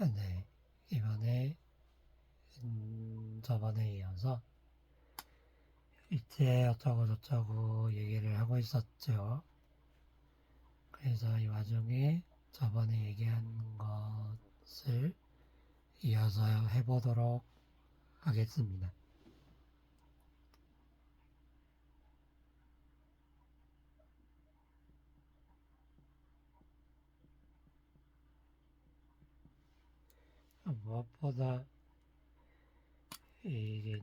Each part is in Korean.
네, 이번에 저번에 이어서 이제 어쩌고 저쩌고 얘기를 하고 있었죠. 그래서 이 와중에 저번에 얘기한 것을 이어서 해보도록 하겠습니다. 무엇보다 이게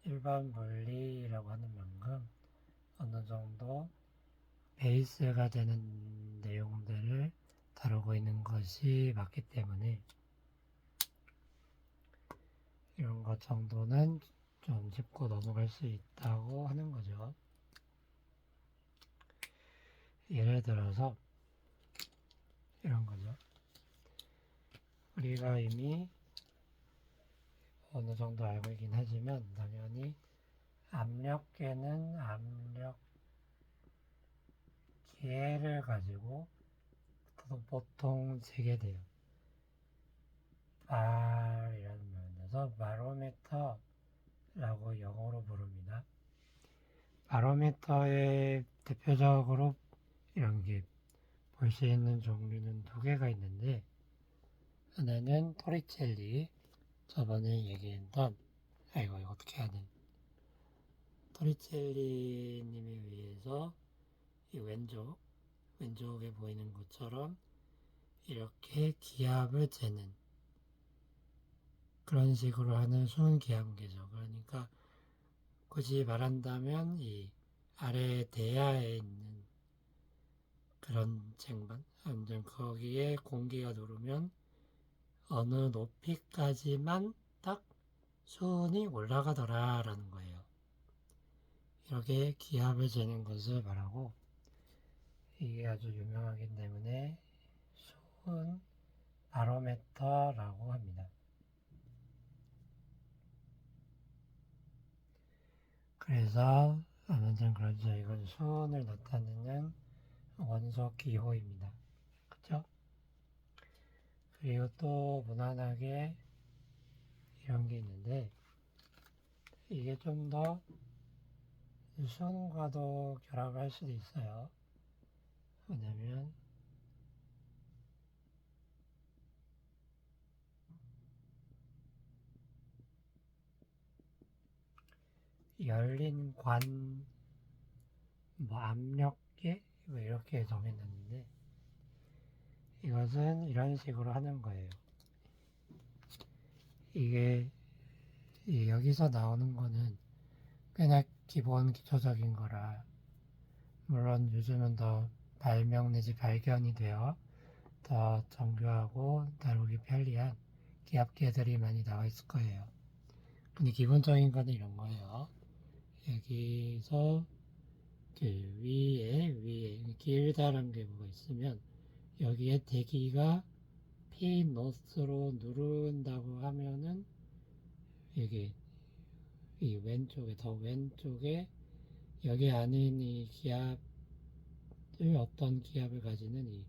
일반 물리라고 하는 만큼 어느 정도 베이스가 되는 내용들을 다루고 있는 것이 맞기 때문에 이런 것 정도는 좀 짚고 넘어갈 수 있다고 하는 거죠. 예를 들어서 이런 거죠. 우리가 이미 어느 정도 알고 있긴 하지만 당연히 압력계는 압력 계를 가지고 보통 세게 돼요. bar이라는 면에서 바로미터라고 영어로 부릅니다. 바로미터의 대표적으로 이런 게 볼 수 있는 종류는 두 개가 있는데 하나는 토리첼리, 저번에 얘기했던 이거 어떻게 해야 돼? 토리첼리님에 의해서 이 왼쪽에 보이는 것처럼 이렇게 기압을 재는 그런 식으로 하는 순기압계죠. 그러니까 굳이 말한다면 이 아래 대야에 있는 그런 쟁반, 아무튼 거기에 공기가 누르면 어느 높이까지만 딱 수온이 올라가더라라는 거예요. 이렇게 기압을 재는 것을 말하고 이게 아주 유명하기 때문에 수온 바로메터라고 합니다. 그래서 아무튼 그렇죠. 이건 수온을 나타내는 원소 기호입니다. 그쵸? 그리고 또 무난하게 이런 게 있는데 이게 좀 더 수온과도 결합을 할 수도 있어요. 왜냐면 열린 관, 압력계 뭐 이렇게 정해놨는데 이것은 이런 식으로 하는 거예요. 이게 여기서 나오는 거는 꽤나 기본 기초적인 거라 물론 요즘은 더 발명 내지 발견이 되어 더 정교하고 다루기 편리한 기압계들이 많이 나와 있을 거예요. 근데 기본적인 거는 이런 거예요. 여기서 그 위에 길다란 게 뭐가 있으면 여기에 대기가 P 노스로 누른다고 하면은 여기 이 왼쪽에 여기 안에 있는 이 기압을 어떤 기압을 가지는 이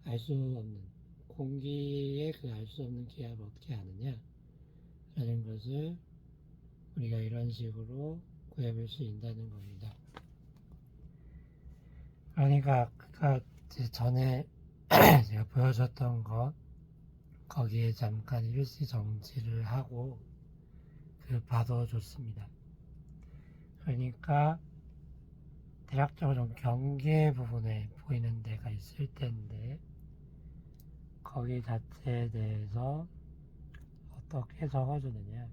알 수 없는 공기의 그 알 수 없는 기압을 어떻게 아느냐 라는 것을 우리가 이런 식으로 구해볼 수 있다는 겁니다. 그러니까 아까 전에 제가 보여줬던 것 거기에 잠깐 일시 정지를 하고 봐도 좋습니다. 그러니까 대략적으로 좀 경계 부분에 보이는 데가 있을 텐데 거기 자체에 대해서 어떻게 적어주느냐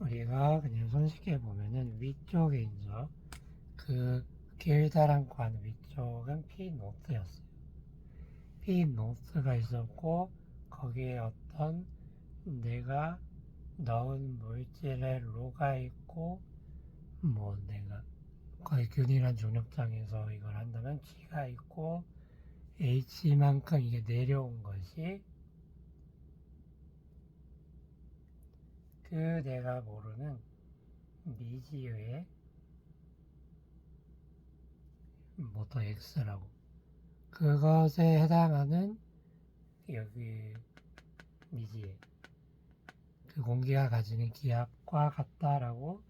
우리가 그냥 손쉽게 보면은 위쪽에 있죠. 그 길다란 관 위쪽은 P 노트였어요. P 노트가 있었고 거기에 어떤 내가 넣은 물질의 로가 있고 뭐 내가 거의 균일한 중력장에서 이걸 한다면 G가 있고 H만큼 이게 내려온 것이 그 내가 모르는 미지의 모터 X라고 그것에 해당하는 여기 미지의 그 공기가 가지는 기압과 같다라고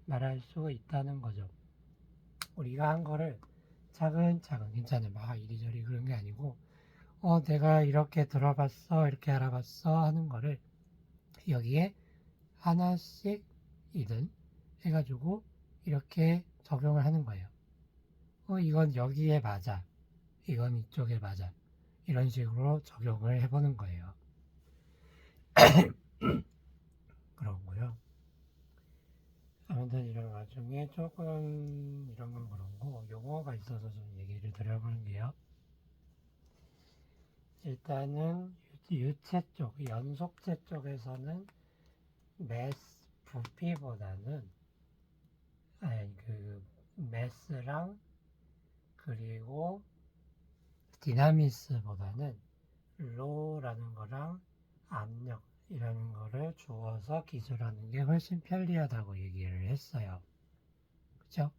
말할 수 있다는 거죠. 우리가 한 거를 차근차근 괜찮아요. 막 이리저리 그런 게 아니고 내가 이렇게 들어봤어 이렇게 알아봤어 하는 거를 여기에 하나씩이든 해가지고 이렇게 적용을 하는 거예요. 이건 여기에 맞아. 이건 이쪽에 맞아. 이런 식으로 적용을 해보는 거예요. 그러고요. 아무튼 이런 와중에 조금 이런 건 그런고 용어가 있어서 좀 얘기를 드려보는 게요. 일단은 유체 쪽, 연속체 쪽에서는 매스, 부피보다는 아니 그 매스랑 그리고 디나미스보다는 로라는 거랑 압력이라는 거를 주어서 기술하는 게 훨씬 편리하다고 얘기를 했어요. 그죠?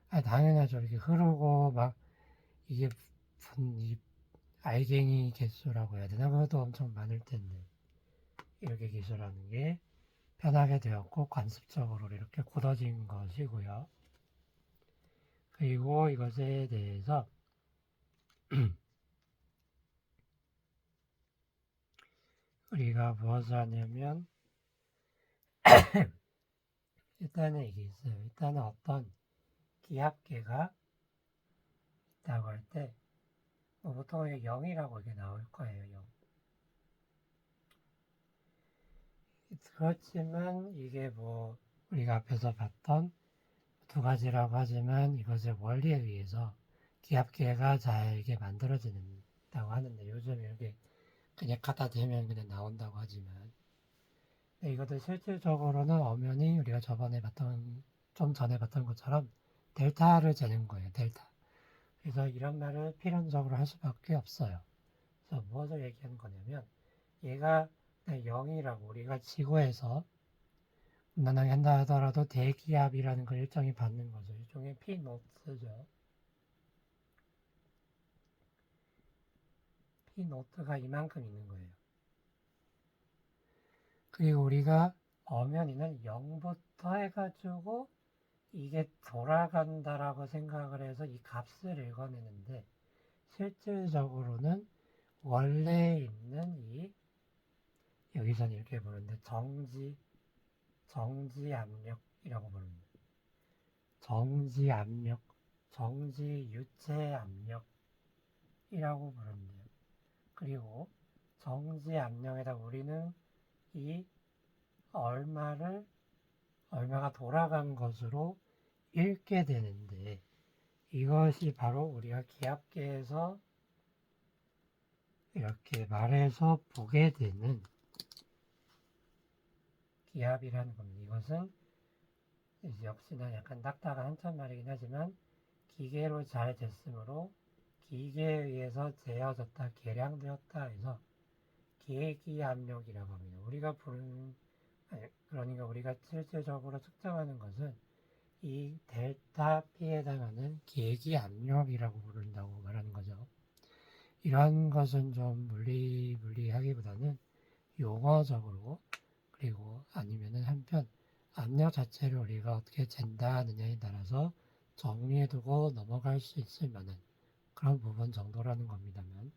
당연하죠. 이렇게 흐르고 막 이게 이 알갱이 개수라고 해야 되나? 그것도 엄청 많을 텐데 이렇게 기술하는 게 편하게 되었고 관습적으로 이렇게 굳어진 것이고요. 그리고 이것에 대해서 우리가 무엇을 하냐면 일단은 이게 있어요. 일단은 어떤 기압계가 있다고 할 때 보통 0이라고 이게 나올 거예요. 0. 그렇지만 이게 뭐 우리가 앞에서 봤던 두 가지라고 하지만 이것의 원리에 의해서 기압계가 잘게 만들어진다고 하는데 요즘 이렇게 그냥 갖다 대면 그냥 나온다고 하지만 이것도 실질적으로는 엄연히 우리가 좀 전에 봤던 것처럼 델타를 재는 거예요. 델타. 그래서 이런 말을 필연적으로 할 수밖에 없어요. 그래서 무엇을 얘기하는 거냐면 얘가 0이라고 우리가 지구에서 무난하게 한다 하더라도 대기압이라는 걸 일정히 받는 거죠. 일종의 P노트죠. P노트가 이만큼 있는 거예요. 그리고 우리가 엄연히는 0부터 해가지고 이게 돌아간다라고 생각을 해서 이 값을 읽어내는데 실질적으로는 원래 있는 여기서는 이렇게 부르는데 정지 압력이라고 부릅니다. 정지 압력, 정지 유체 압력이라고 부릅니다. 그리고 정지 압력에다 우리는 이 얼마가 돌아간 것으로 읽게 되는데 이것이 바로 우리가 기압계에서 이렇게 말해서 보게 되는 기압이라는 겁니다. 이것은 역시나 약간 딱딱한 한참말이긴 하지만 기계로 잘 됐으므로 기계에 의해서 재어졌다, 계량되었다 해서 계기압력이라고 합니다. 그러니까 우리가 실질적으로 측정하는 것은 이 델타 P에 해당하는 계기압력이라고 부른다고 말하는 거죠. 이런 것은 좀 물리하기보다는 용어적으로 그리고 아니면은 한편 압력 자체를 우리가 어떻게 잰다 하느냐에 따라서 정리해두고 넘어갈 수 있을 만한 그런 부분 정도라는 겁니다만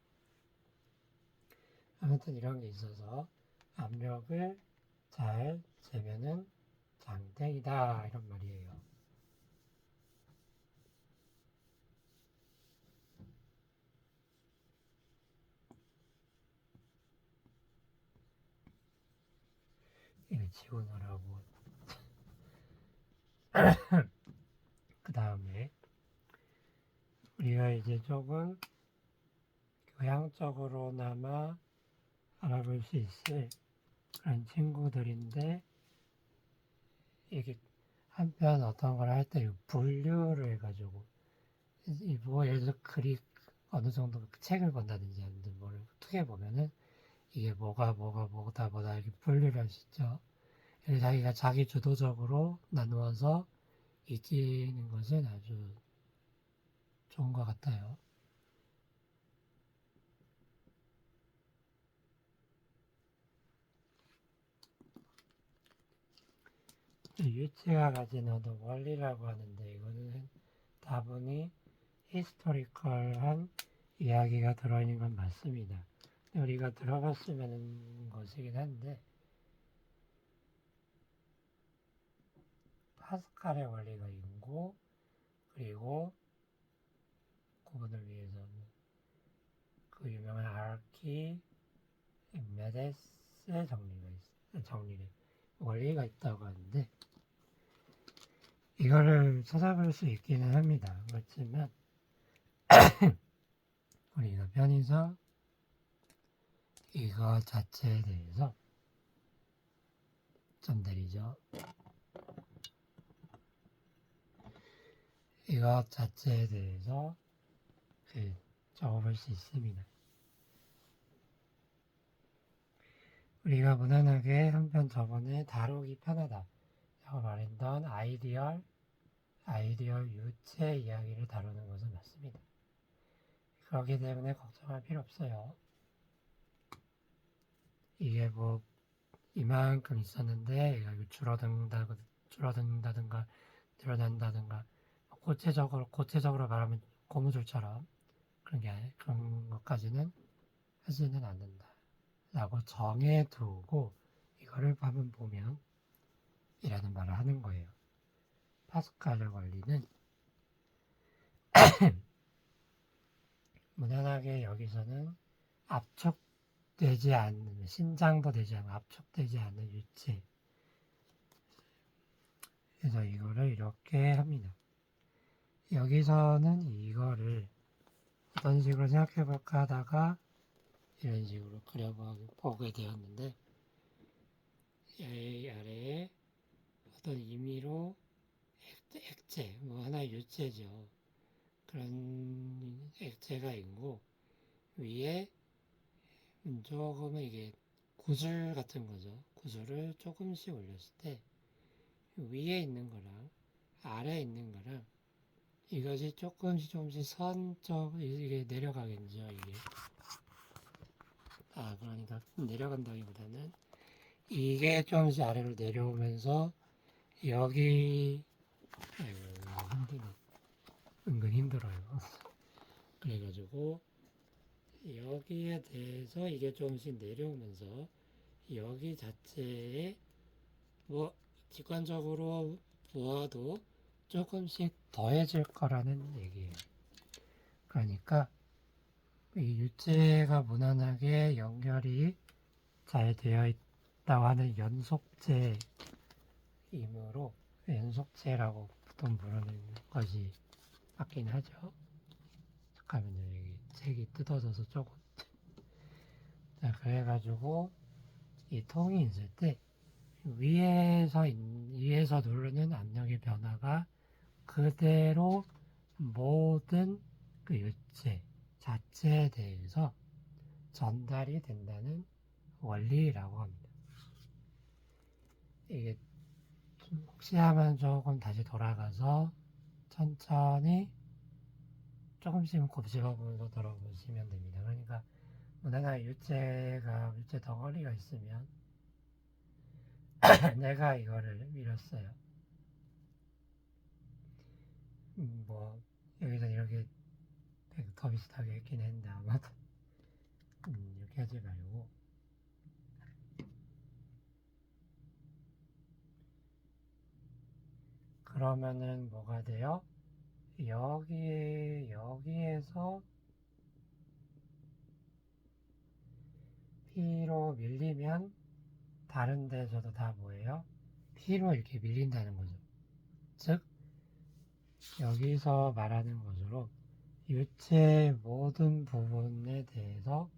아무튼 이런 게 있어서 압력을 잘 재면은 장땡이다 이런 말이에요. 이게 지우느라고 그 다음에 우리가 이제 조금 교양적으로나마 알아볼 수 있을 그런 친구들인데 이게 한편 어떤 걸 할 때 분류를 해가지고 뭐 예를 들어 그릭 어느 정도 책을 본다든지 아니면 뭘 어떻게 보면은 이게 뭐다 이렇게 분류를 할 수 있죠. 자기가 자기 주도적으로 나누어서 익히는 것은 아주 좋은 것 같아요. 유치가 가진 어떤 원리라고 하는데 이거는 다분히 히스토리컬한 이야기가 들어있는 건 맞습니다. 우리가 들어봤으면 하는 것이긴 한데 파스칼의 원리가 있고 그리고 그분을 위해서 그 유명한 아르키메데스의 정리를 원리가 있다고 하는데 이거를 찾아볼 수 있기는 합니다. 그렇지만 우리가 편의상 이거 자체에 대해서 전달이죠. 이것 자체에 대해서 적어볼 수 있습니다. 우리가 무난하게 한편 저번에 다루기 편하다 라고 말했던 아이디얼 유체 이야기를 다루는 것은 맞습니다. 그렇기 때문에 걱정할 필요 없어요. 이게 뭐 이만큼 있었는데 줄어든다든가 늘어난다든가 구체적으로 말하면 고무줄처럼 그런 것까지는 하지는 않는다 라고 정해두고 이거를 한번 보면 이라는 말을 하는 거예요. 파스칼의 원리는 무난하게 여기서는 압축되지 않는 신장도 되지 않고 압축되지 않는 유체 그래서 이거를 이렇게 합니다. 여기서는 이거를 어떤 식으로 생각해볼까 하다가 이런 식으로 그려보게 되었는데 이 아래에 어떤 임의로 액체, 뭐 하나의 유체죠. 그런 액체가 있고 위에 조금은 이게 구슬 같은 거죠. 구슬을 조금씩 올렸을 때 위에 있는 거랑 아래에 있는 거랑 이것이 조금씩 선적 이게 내려가겠죠. 이게 그러니까 내려간다기보다는 이게 조금씩 아래로 내려오면서 여기 은근 힘들어요. 그래가지고 여기에 대해서 이게 조금씩 내려오면서 여기 자체에 뭐 직관적으로 보아도 조금씩 더해질 거라는 얘기예요. 그러니까 이 유체가 무난하게 연결이 잘 되어 있다고 하는 연속체이므로 연속체라고 보통 부르는 것이 맞긴 하죠. 잠깐만요. 여기 책이 뜯어져서 조금. 자, 그래가지고 이 통이 있을 때 위에서 누르는 압력의 변화가 그대로 모든 그 유체 자체에 대해서 전달이 된다는 원리라고 합니다. 이게 혹시 하면 조금 다시 돌아가서 천천히 조금씩 곱씹어보면서 들어보시면 됩니다. 그러니까 무난한 유체 덩어리가 있으면 내가 이거를 밀었어요. 뭐 여기서 이렇게 더 비슷하게 했긴 했는데 아마도 이렇게 하지 말고 그러면은 뭐가 돼요? 여기에서 P로 밀리면 다른 데서도 다 뭐예요? P로 이렇게 밀린다는 거죠. 즉 여기서 말하는 것으로 유체의 모든 부분에 대해서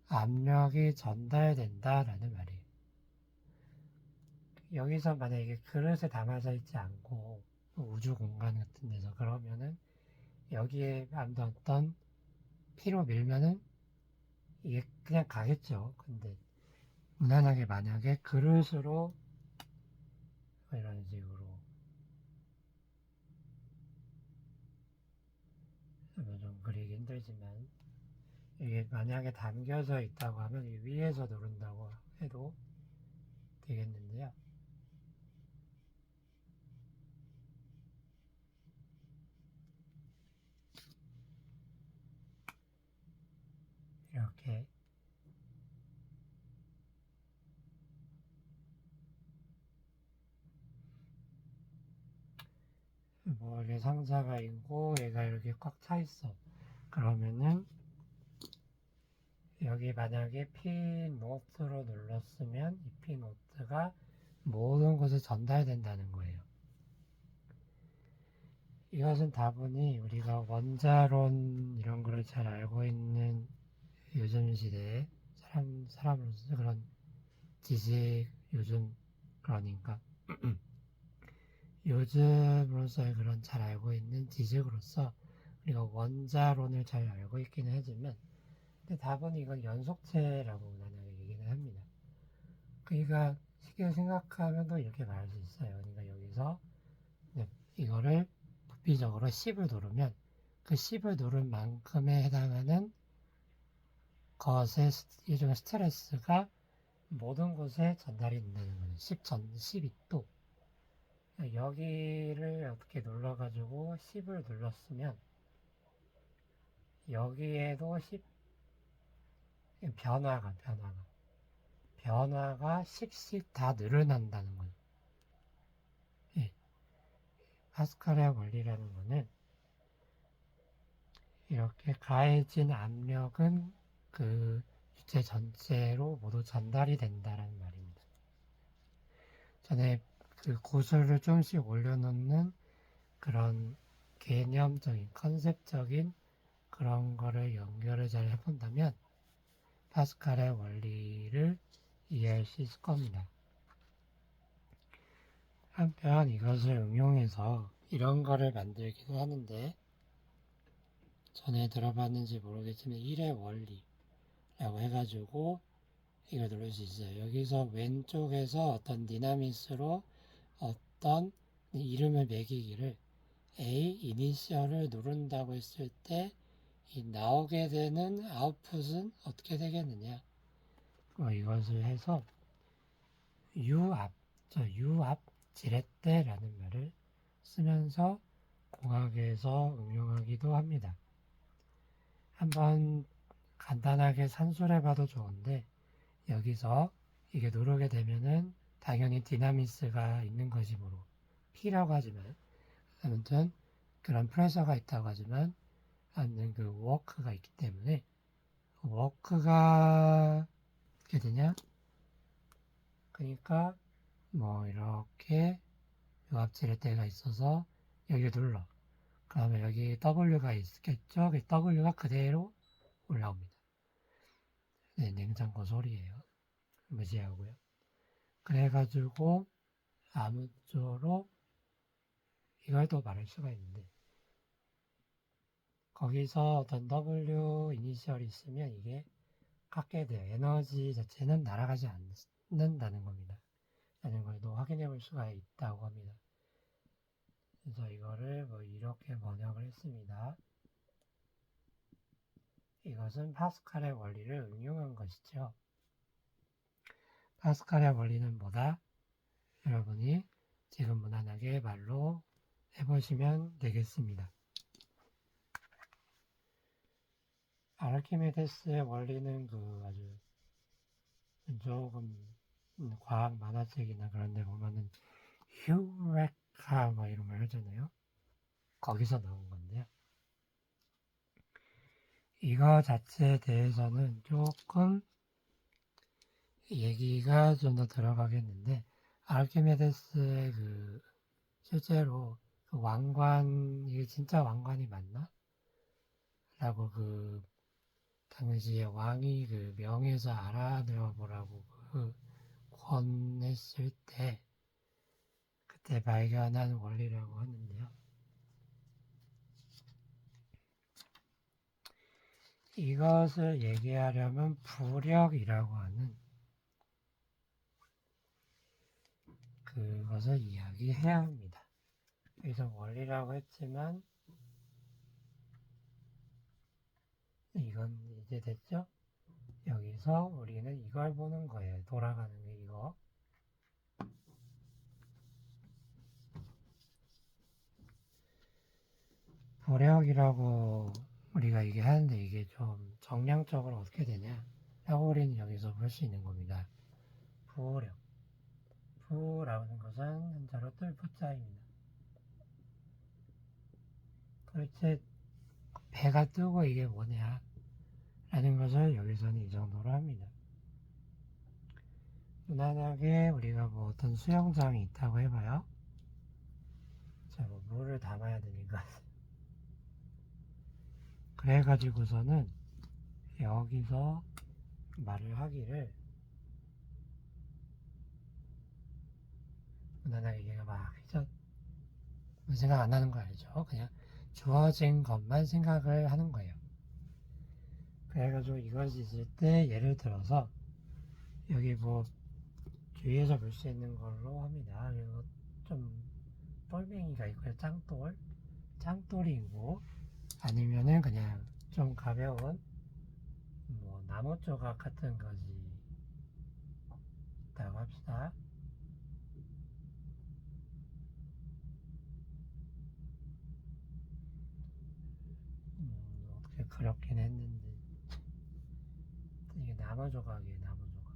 압력이 전달된다라는 말이에요. 여기서 만약에 그릇에 담아져 있지 않고 우주 공간 같은 데서 그러면은 여기에 어떤 피로 밀면은 이게 그냥 가겠죠. 근데 무난하게 만약에 그릇으로 뭐 이런 식으로 좀 그리기 힘들지만 이게 만약에 담겨져 있다고 하면 위에서 누른다고 해도 되겠는데요. 이렇게 뭐 이렇게 상자가 있고 얘가 이렇게 꽉 차 있어. 그러면은 여기 만약에 핀 노트로 눌렀으면 이 핀 노트가 모든 곳에 전달된다는 거예요. 이것은 다분히 우리가 원자론 이런 거를 잘 알고 있는 요즘 시대에 사람으로서 그런 지식, 요즘, 그러니까, 요즘으로서의 그런 잘 알고 있는 지식으로서 우리가 원자론을 잘 알고 있기는 하지만, 근데 다분히 이건 연속체라고 나는 얘기는 합니다. 그러니까 쉽게 생각하면 또 이렇게 말할 수 있어요. 그러니까 여기서 이거를 부피적으로 10을 누르면 그 10을 누른 만큼에 해당하는 것의 일종의 스트레스가 모든 곳에 전달이 된다는 거예요. 10이 또 여기를 어떻게 눌러가지고 10을 눌렀으면 여기에도 10 변화가 10씩 다 늘어난다는 거예요. 예. 파스칼의 원리라는 거는 이렇게 가해진 압력은 그 주체 전체로 모두 전달이 된다는 말입니다. 전에 그 구슬을 조금씩 올려놓는 그런 개념적인 컨셉적인 그런 거를 연결을 잘 해본다면 파스칼의 원리를 이해할 수 있을 겁니다. 한편 이것을 응용해서 이런 거를 만들기도 하는데 전에 들어봤는지 모르겠지만 1의 원리라고 해가지고 이걸 누를 수 있어요. 여기서 왼쪽에서 어떤 디나미스로 어떤 이름을 매기기를 A 이니셜을 누른다고 했을 때 이 나오게 되는 아웃풋은 어떻게 되겠느냐? 이것을 해서 U 앞 지렛대라는 말을 쓰면서 공학에서 응용하기도 합니다. 한번 간단하게 산술해 봐도 좋은데 여기서 이게 누르게 되면은 당연히 디나미스가 있는 것이므로 P라고 하지만 아무튼 그런 프레셔가 있다고 하지만 아무튼 그 워크가 있기 때문에 워크가 어떻게 되냐? 그러니까 뭐 이렇게 요합질의 때가 있어서 여기 눌러. 그러면 여기 W가 있겠죠? 그 W가 그대로 올라옵니다. 네, 냉장고 소리예요. 무시하고요. 그래가지고 아무쪼록 이걸 또 말할 수가 있는데 거기서 어떤 W 이니셜이 있으면 이게 갖게 돼요. 에너지 자체는 날아가지 않는다는 겁니다. 라는 걸 또 확인해 볼 수가 있다고 합니다. 그래서 이거를 뭐 이렇게 번역을 했습니다. 이것은 파스칼의 원리를 응용한 것이죠. 파스칼의 원리는 뭐다? 여러분이 지금 무난하게 말로 해보시면 되겠습니다. 아르키메데스의 원리는 그 아주 조금 과학 만화책이나 그런 데 보면은 휴레카 뭐 이런 말 하잖아요. 거기서 나온 건데요. 이거 자체에 대해서는 조금 얘기가 좀 더 들어가겠는데 아르키메데스의 그 실제로 그 왕관 이게 진짜 왕관이 맞나? 라고 그 당시에 왕이 그 명에서 알아내어 보라고 그 권했을 때 그때 발견한 원리라고 하는데요. 이것을 얘기하려면 부력이라고 하는 그것을 이야기해야 합니다. 여기서 원리라고 했지만 이건 이제 됐죠? 여기서 우리는 이걸 보는 거예요. 돌아가는 게 이거. 도력이라고 우리가 얘기하는데 이게 좀 정량적으로 어떻게 되냐? 라고 우리는 여기서 볼 수 있는 겁니다. 부력. 부라는 것은 한자로 뜰부자입니다. 도대체 배가 뜨고 이게 뭐냐? 라는 것을 여기서는 이 정도로 합니다. 무난하게 우리가 뭐 어떤 수영장이 있다고 해봐요. 자, 뭐 물을 담아야 되니까. 그래가지고서는 여기서 말을 하기를 무난하게 얘가 막 해서 생각 안 하는 거 알죠? 그냥 주어진 것만 생각을 하는 거예요. 그래가지고 이것이 있을 때 예를 들어서 여기 뭐 주위에서 볼 수 있는 걸로 합니다. 그리고 좀 똘맹이가 있고요. 짱돌이고 아니면은 그냥 좀 가벼운 뭐 나무 조각 같은 것이 있다고 합시다. 어떻게 그렇긴 했는데 이게 나무 조각이에요. 나무 조각.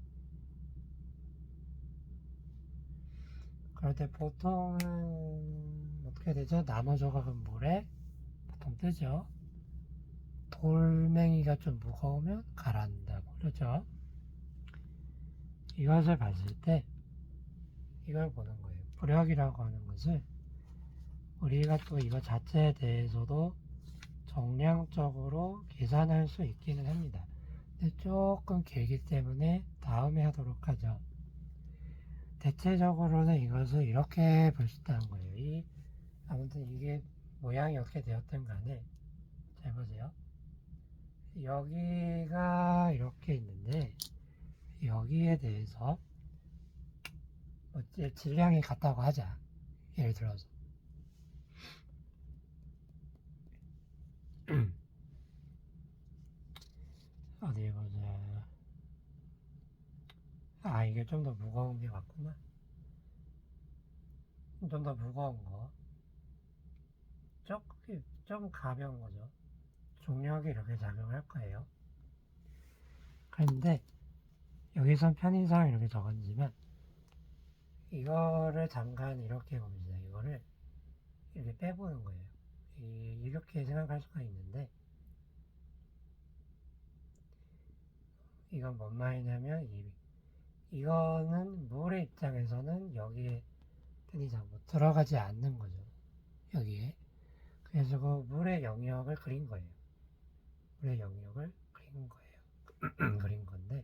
그럴 때 보통은 어떻게 되죠? 나무 조각은 물에 보통 뜨죠. 돌멩이가 좀 무거우면 가라앉는다고 그러죠. 이것을 봤을 때 이걸 보는 거예요. 부력이라고 하는 것을 우리가 또 이거 자체에 대해서도 정량적으로 계산할 수 있기는 합니다. 근데 조금 길기 때문에 다음에 하도록 하죠. 대체적으로는 이것을 이렇게 볼 수 있다는 거예요. 아무튼 이게 모양이 어떻게 되었든 간에 잘 보세요. 여기가 이렇게 있는데 여기에 대해서 뭐 질량이 같다고 하자. 예를 들어서 어디 보자. 아, 이게 좀 더 무거운 게 맞구나. 좀 더 무거운 거. 좀 가벼운 거죠. 중력이 이렇게 작용할 거예요. 그런데 여기선 편의상 이렇게 적었지만 이거를 잠깐 이렇게 봅니다. 이거를 이렇게 빼보는 거예요. 이렇게 생각할 수가 있는데 이건 뭔 말이냐면 이거는 물의 입장에서는 여기에 편의상 뭐 들어가지 않는 거죠. 여기에. 그래서 그 물의 영역을 그린 거예요. 물의 영역을 그린 거예요. 그린 건데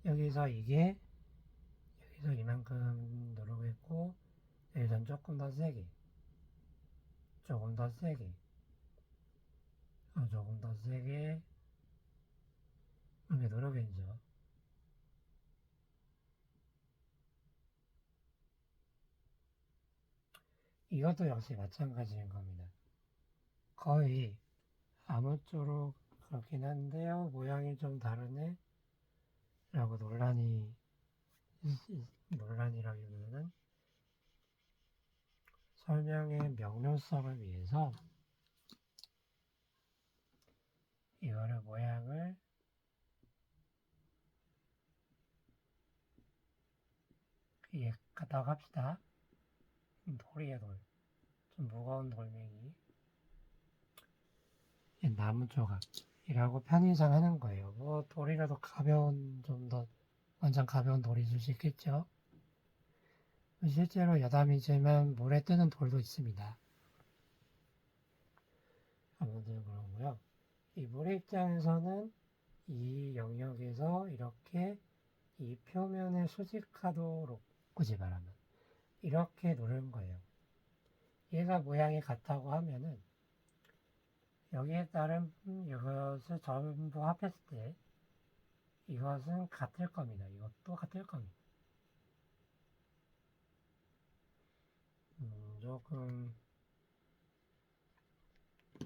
여기서 여기서 이만큼 누르겠고 여기선 조금 더 세게 조금 더 세게 조금 더 세게 이렇게 누르겠죠. 이것도 역시 마찬가지인 겁니다. 거의 아무쪼록 그렇긴 한데요. 모양이 좀 다르네 라고 논란이라기보다는 설명의 명료성을 위해서 이거를 모양을 이게 갖다가 합시다. 돌이에요, 돌. 좀 무거운 돌멩이. 나무 조각이라고 편의상 하는 거예요. 뭐 돌이라도 좀 더 완전 가벼운 돌이 있을 수 있겠죠. 실제로 여담이지만 물에 뜨는 돌도 있습니다. 아무튼 그러고요. 이 물의 입장에서는 이 영역에서 이렇게 이 표면에 수직하도록 굳이 말하면 이렇게 누른 거예요. 얘가 모양이 같다고 하면은 여기에 따른 이것을 전부 합했을 때 이것은 같을 겁니다. 이것도 같을 겁니다. 조금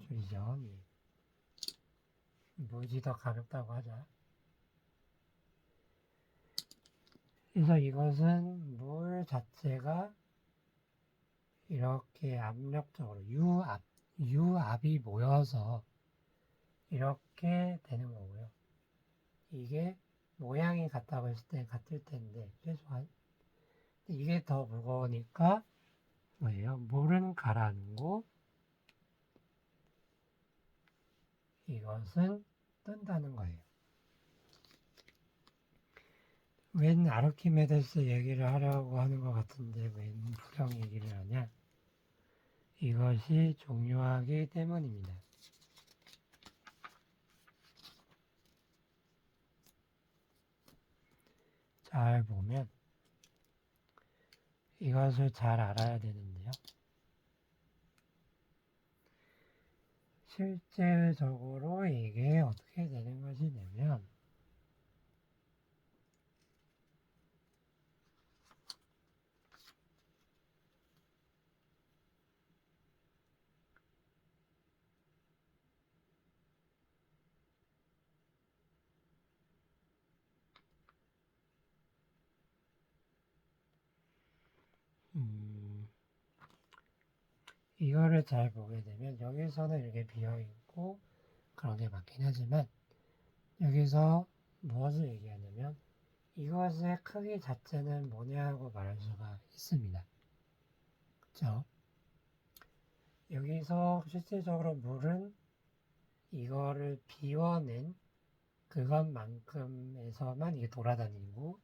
줄이죠. 무지 더 가볍다고 하자. 그래서 이것은 물 자체가 이렇게 압력적으로 유압이 모여서 이렇게 되는 거고요. 이게 모양이 같다고 했을 때 같을 텐데 최소한 이게 더 무거우니까 뭐예요? 물은 가라앉고 이것은 뜬다는 거예요. 웬 아르키메데스 얘기를 하려고 하는 것 같은데 웬 부경 얘기를 하냐? 이것이 중요하기 때문입니다. 잘 보면 이것을 잘 알아야 되는데요. 실제적으로 이게 어떻게 되는 것이냐면 이거를 잘 보게 되면 여기서는 이렇게 비어있고 그런 게 맞긴 하지만 여기서 무엇을 얘기하냐면 이것의 크기 자체는 뭐냐고 말할 수가 있습니다. 그쵸? 여기서 실질적으로 물은 이거를 비워낸 그것만큼에서만 이게 돌아다니고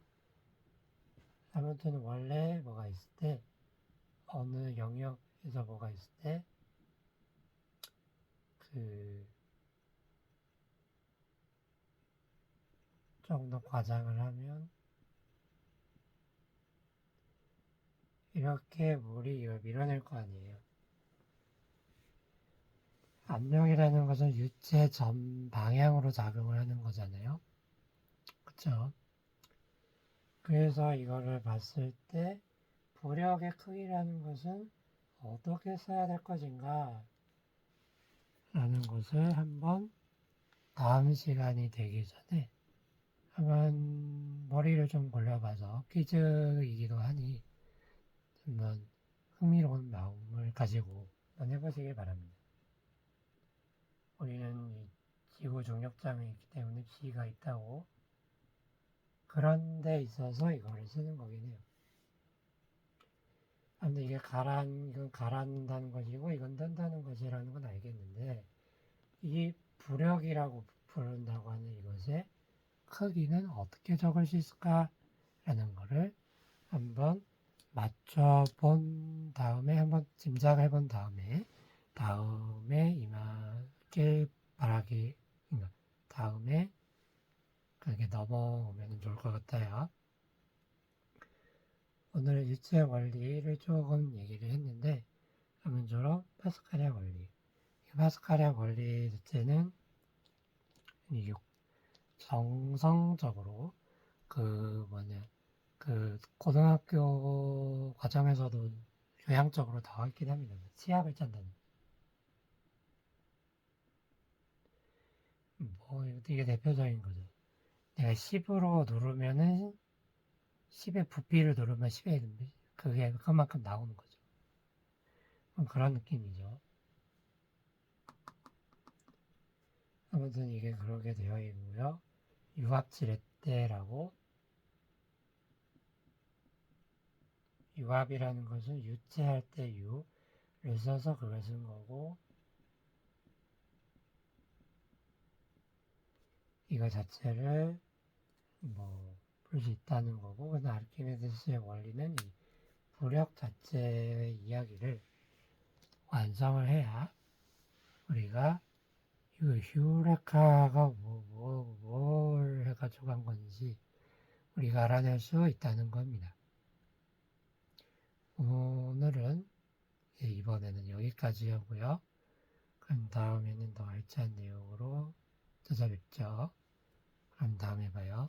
아무튼 원래 뭐가 있을 때 어느 영역에서 뭐가 있을 때 그 좀 더 과장을 하면 이렇게 물이 이걸 밀어낼 거 아니에요. 압력이라는 것은 유체 전 방향으로 작용을 하는 거잖아요. 그쵸? 그래서 이거를 봤을 때 부력의 크기라는 것은 어떻게 써야 될 것인가 라는 것을 한번 다음 시간이 되기 전에 한번 머리를 좀 굴려봐서 퀴즈이기도 하니 한번 흥미로운 마음을 가지고 한번 해보시길 바랍니다. 우리는 이 지구 중력장에 있기 때문에 G가 있다고 그런 데 있어서 이거를 쓰는 거긴 해요. 근데 이게 이건 가라앉는다는 것이고 이건 뜬다는 것이라는 건 알겠는데 이 부력이라고 부른다고 하는 이것의 크기는 어떻게 적을 수 있을까라는 거를 한번 맞춰본 다음에 한번 짐작해 본 다음에 임하길 바라기 다음에 그게 넘어오면 좋을 것 같아요. 오늘 유체 원리를 조금 얘기를 했는데 아무쪼록 파스칼의 원리 파스칼의 원리 자체는 정성적으로 그 고등학교 과정에서도 교양적으로 나와 있긴 합니다. 시합을 짠다는. 뭐 이게 대표적인 거죠. 내가 10으로 누르면은 10의 부피를 누르면 10의 그게 그만큼 나오는 거죠. 그런 느낌이죠. 아무튼 이게 그렇게 되어 있고요. 유압지렛대라고 유압이라는 것은 유체할 때 유를 써서 그걸 쓴 거고 이거 자체를 뭐 볼 수 있다는 거고 근데 아르키메데스의 원리는 이 부력 자체의 이야기를 완성을 해야 우리가 이 휴레카가 뭘 해가지고 한 건지 우리가 알아낼 수 있다는 겁니다. 오늘은 이번에는 여기까지 하고요. 그럼 다음에는 더 알찬 내용으로 찾아뵙죠. 그럼 다음에 봐요.